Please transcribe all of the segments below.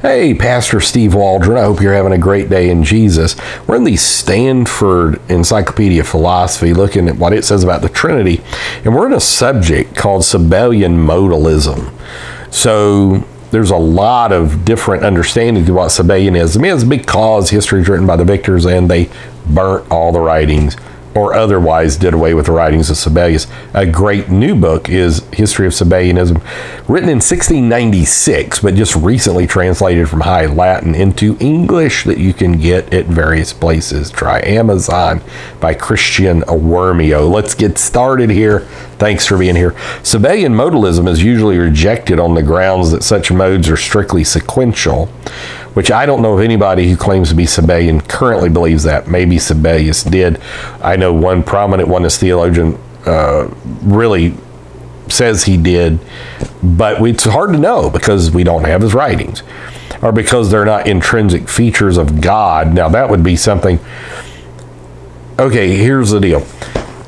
Hey, Pastor Steve Waldron. I hope you're having a great day in Jesus. We're in the Stanford Encyclopedia of Philosophy looking at what it says about the Trinity, and we're in a subject called Sabellian Modalism. So there's a lot of different understandings of what Sabellianism is because history is written by the victors and they burnt all the writings or otherwise did away with the writings of Sabellius. A great new book is History of Sabellianism, written in 1696, but just recently translated from High Latin into English that you can get at various places. Try Amazon by Christian Wormio. Let's get started here. Thanks for being here. Sabellian modalism is usually rejected on the grounds that such modes are strictly sequential, which I don't know if anybody who claims to be Sabellian currently believes that. Maybe Sabellius did. I know one prominent oneness theologian really says he did, but it's hard to know because we don't have his writings, or because they're not intrinsic features of God. Now that would be something. Okay, here's the deal.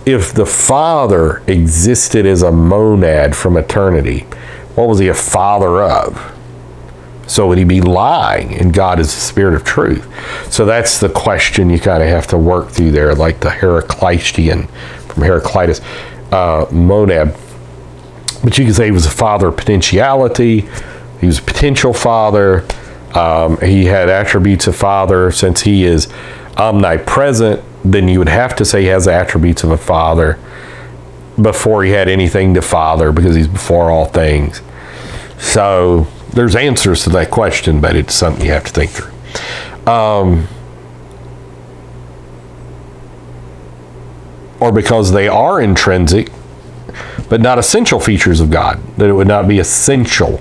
If the Father existed as a monad from eternity, what was he a father of? So would he be lying? And God is the spirit of truth. So that's the question you kind of have to work through there, like the Heraclitean from Heraclitus monad. But you can say he was a father of potentiality. He was a potential father. He had attributes of father. Since he is omnipresent, then you would have to say he has attributes of a father before he had anything to father, because he's before all things. So there's answers to that question, but it's something you have to think through. Or because they are intrinsic, but not essential features of God, that it would not be essential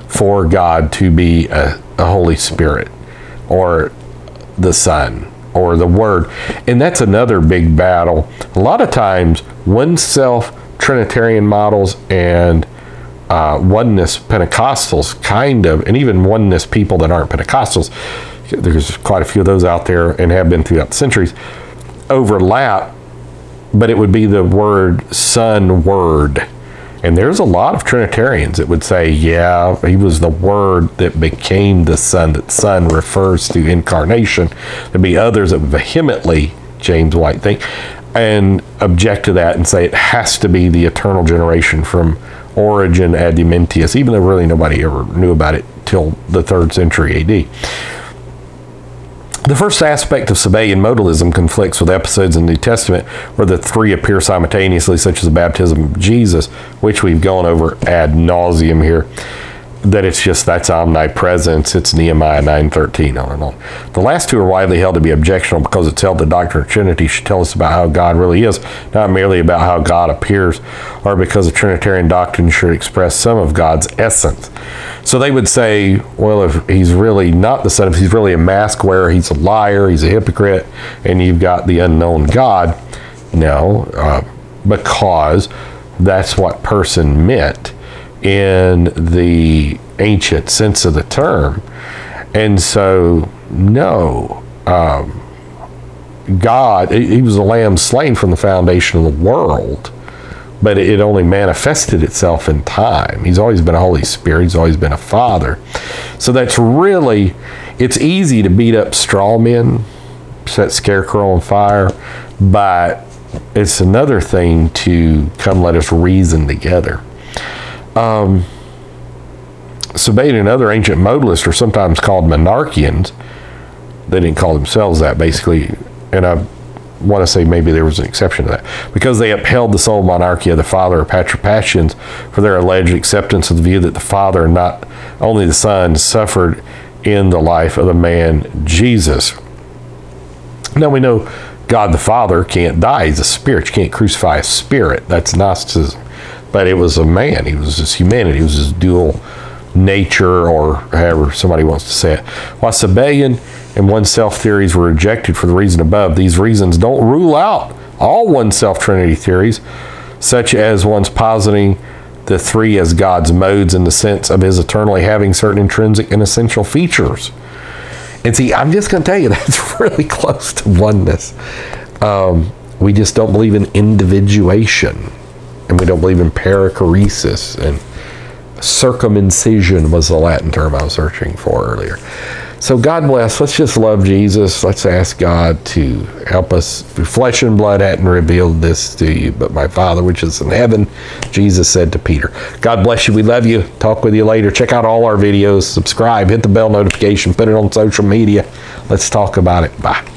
for God to be a Holy Spirit or the Son or the Word. And that's another big battle. A lot of times, one-self Trinitarian models and oneness Pentecostals kind of, and even oneness people that aren't Pentecostals, there's quite a few of those out there and have been throughout the centuries, overlap, but it would be the word Son Word. And there's a lot of Trinitarians that would say, yeah, he was the Word that became the Son, that Son refers to incarnation. There'd be others that would vehemently, James White think, and object to that and say it has to be the eternal generation from origin adumentius, even though really nobody ever knew about it till the 3rd century AD. The first aspect of Sabellian modalism conflicts with episodes in the New Testament where the three appear simultaneously, such as the baptism of Jesus, which we've gone over ad nauseum here. That it's just, that's omnipresence. It's Nehemiah 9:13, on and on. The last two are widely held to be objectionable because it's held the doctrine of Trinity should tell us about how God really is, not merely about how God appears, or because the Trinitarian doctrine should express some of God's essence. So they would say, well, if he's really not the Son, if he's really a mask wearer, he's a liar, he's a hypocrite, and you've got the unknown God. No, because that's what person meant in the ancient sense of the term. And so, no, God, he was a lamb slain from the foundation of the world, but it only manifested itself in time. He's always been a Holy Spirit. He's always been a Father. So that's really, it's easy to beat up straw men, set Scarecrow on fire, but it's another thing to come let us reason together. Sabellian and other ancient modalists are sometimes called monarchians. They didn't call themselves that, basically, and I want to say maybe there was an exception to that, because they upheld the sole monarchy of the Father, or patripations, for their alleged acceptance of the view that the Father, and not only the Son, suffered in the life of the man Jesus. Now we know God the Father can't die. He's a spirit. You can't crucify a spirit. That's Gnosticism. But it was a man. He was his humanity. It was his dual nature, or however somebody wants to say it. While Sabellian and one-self theories were rejected for the reason above, these reasons don't rule out all one-self Trinity theories, such as one's positing the three as God's modes in the sense of his eternally having certain intrinsic and essential features. And see, I'm just going to tell you, that's really close to oneness. We just don't believe in individuation, and we don't believe in perichoresis, and Circumcision was the Latin term I was searching for earlier. So God bless. Let's just love Jesus. Let's ask God to help us. Flesh and blood hadn't revealed this to you, but my Father which is in heaven, Jesus said to Peter. God bless you. We love you. Talk with you later. Check out all our videos. Subscribe. Hit the bell notification. Put it on social media. Let's talk about it. Bye.